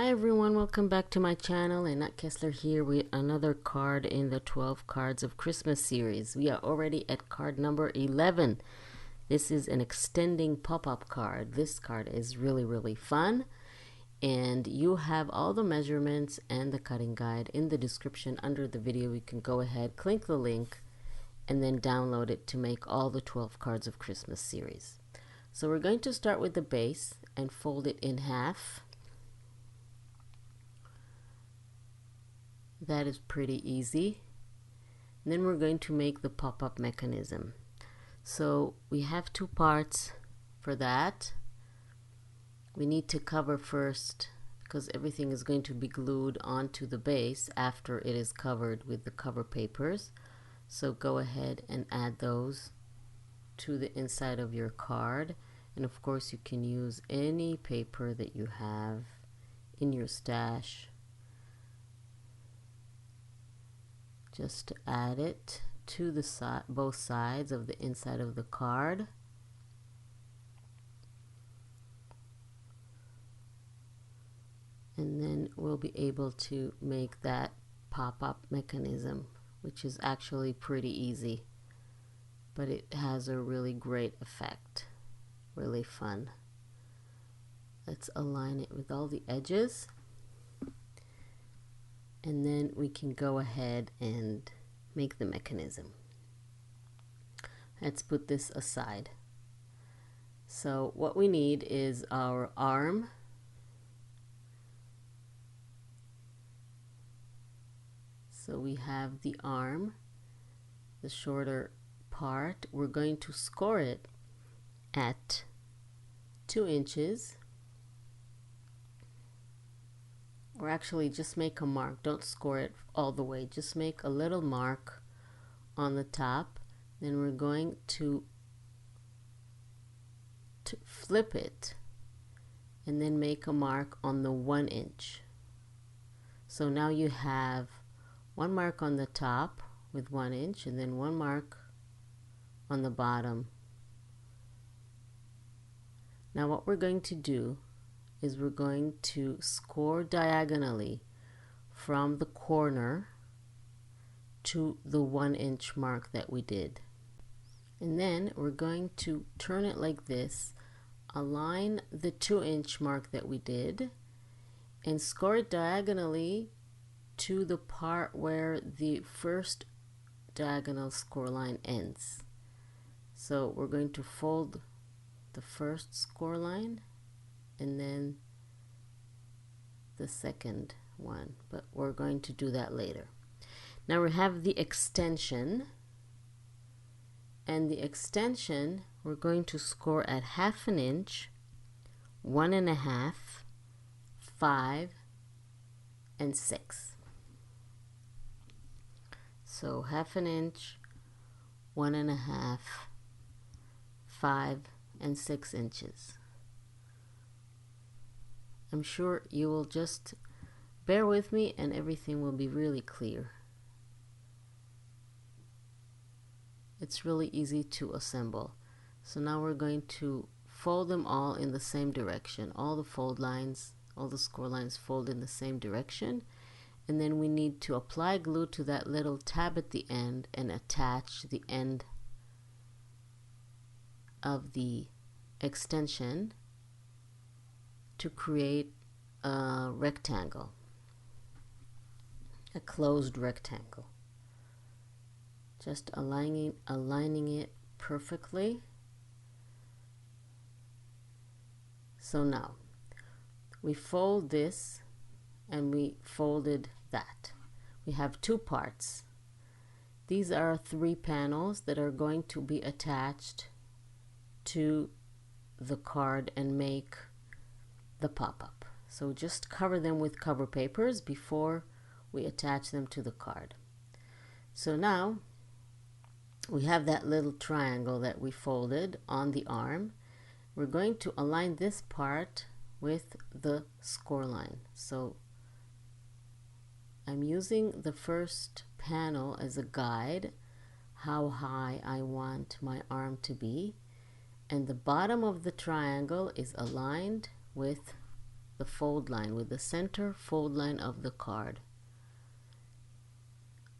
Hi everyone, welcome back to my channel. Annette Kessler here with another card in the 12 cards of Christmas series. We are already at card number 11. This is an extending pop-up card. This card is really fun, and you have all the measurements and the cutting guide in the description under the video. You can go ahead, click the link, and then download it to make all the 12 cards of Christmas series. So we're going to start with the base and fold it in half. That is pretty easy. And then we're going to make the pop-up mechanism. So we have two parts for that. We need to cover first because everything is going to be glued onto the base after it is covered with the cover papers. So go ahead and add those to the inside of your card. And of course you can use any paper that you have in your stash. Just to add it to the both sides of the inside of the card. And then we'll be able to make that pop-up mechanism, which is actually pretty easy, but it has a really great effect. Really fun. Let's align it with all the edges. And then we can go ahead and make the mechanism. Let's put this aside. So what we need is our arm. So we have the arm, the shorter part. We're going to score it at 2 inches. Or actually just make a mark. Don't score it all the way. Just make a little mark on the top. Then we're going to flip it and then make a mark on the 1 inch. So now you have one mark on the top with 1 inch and then one mark on the bottom. Now what we're going to do is we're going to score diagonally from the corner to the 1 inch mark that we did. And then we're going to turn it like this, align the 2 inch mark that we did, and score it diagonally to the part where the first diagonal score line ends. So we're going to fold the first score line and then the second one, but we're going to do that later. Now we have the extension, and the extension we're going to score at 1/2 inch, 1 1/2, 5, and 6. So 1/2 inch, 1 1/2, 5, and 6 inches. I'm sure you will just bear with me and everything will be really clear. It's really easy to assemble. So now we're going to fold them all in the same direction. All the fold lines, all the score lines fold in the same direction. And then we need to apply glue to that little tab at the end and attach the end of the extension to create a rectangle, a closed rectangle. Just aligning it perfectly. So now we fold this and we folded that. We have two parts. These are 3 panels that are going to be attached to the card and make the pop-up. So just cover them with cover papers before we attach them to the card. So now we have that little triangle that we folded on the arm. We're going to align this part with the score line. So I'm using the first panel as a guide, how high I want my arm to be, and the bottom of the triangle is aligned with the fold line, with the center fold line of the card,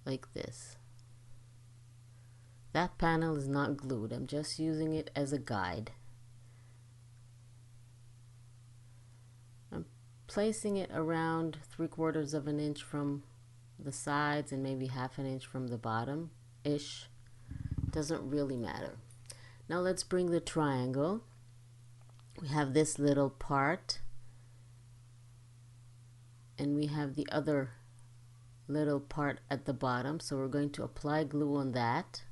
like this. That panel is not glued. I'm just using it as a guide. I'm placing it around 3/4 of an inch from the sides and maybe 1/2 an inch from the bottom-ish. Doesn't really matter. Now let's bring the triangle. We have this little part and we have the other little part at the bottom, so we're going to apply glue on that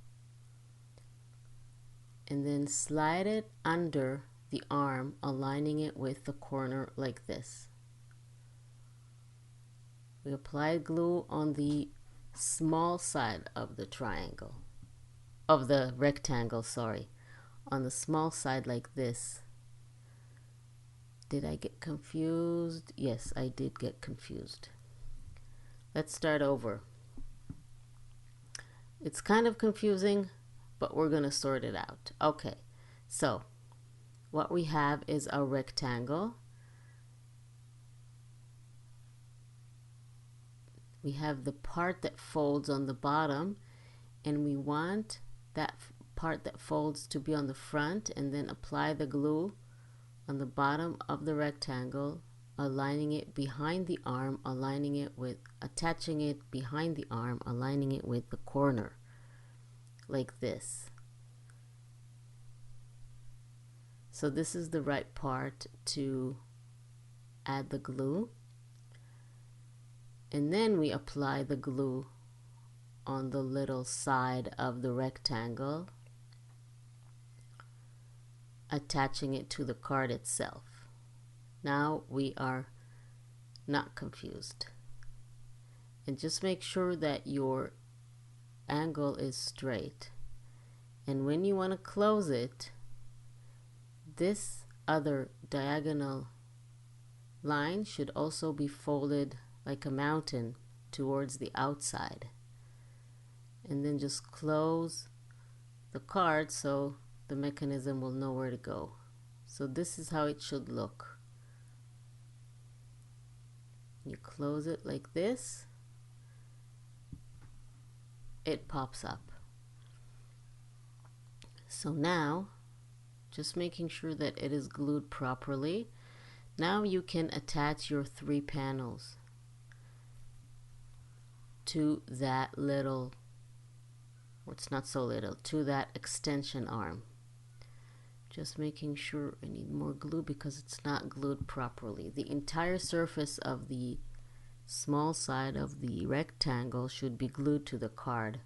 and then slide it under the arm, aligning it with the corner like this. We applied glue on the small side of the triangle, of the rectangle, sorry, on the small side like this. Did I get confused? Yes, I did get confused. Let's start over. It's kind of confusing, but we're going to sort it out. Okay, so what we have is a rectangle. We have the part that folds on the bottom, and we want that part that folds to be on the front, and then apply the glue on the bottom of the rectangle, aligning it behind the arm, aligning it with, attaching it behind the arm, aligning it with the corner like this. So this is the right part to add the glue, and then we apply the glue on the little side of the rectangle, attaching it to the card itself. Now we are not confused. And just make sure that your angle is straight. And when you want to close it, this other diagonal line should also be folded like a mountain towards the outside. And then just close the card so the mechanism will know where to go. So this is how it should look. You close it like this, it pops up. So now, just making sure that it is glued properly, now you can attach your 3 panels to that little, or it's not so little, to that extension arm. Just making sure, I need more glue because it's not glued properly. The entire surface of the small side of the rectangle should be glued to the card.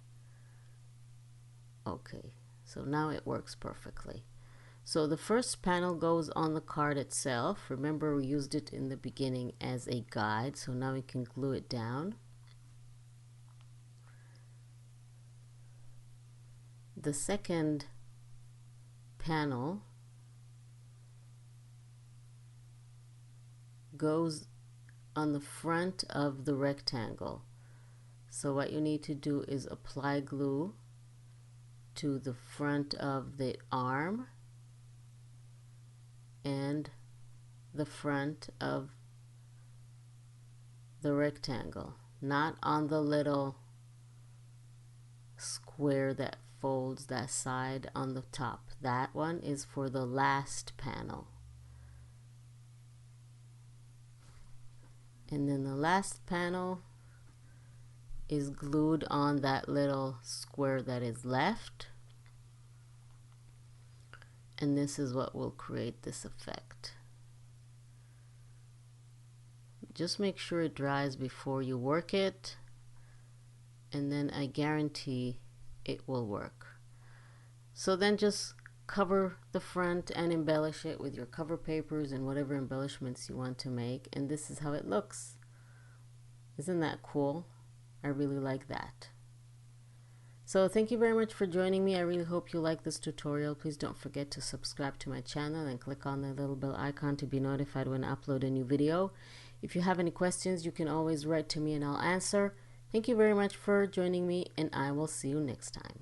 Okay, so now it works perfectly. So the first panel goes on the card itself. Remember, we used it in the beginning as a guide, so now we can glue it down. The second panel goes on the front of the rectangle. So what you need to do is apply glue to the front of the arm and the front of the rectangle, not on the little square that folds that side on the top. That one is for the last panel. And then the last panel is glued on that little square that is left. And this is what will create this effect. Just make sure it dries before you work it, and then I guarantee it will work. So then just cover the front and embellish it with your cover papers and whatever embellishments you want to make, and this is how it looks. Isn't that cool? I really like that. So thank you very much for joining me. I really hope you like this tutorial. Please don't forget to subscribe to my channel and click on the little bell icon to be notified when I upload a new video. If you have any questions, you can always write to me and I'll answer. Thank you very much for joining me, and I will see you next time.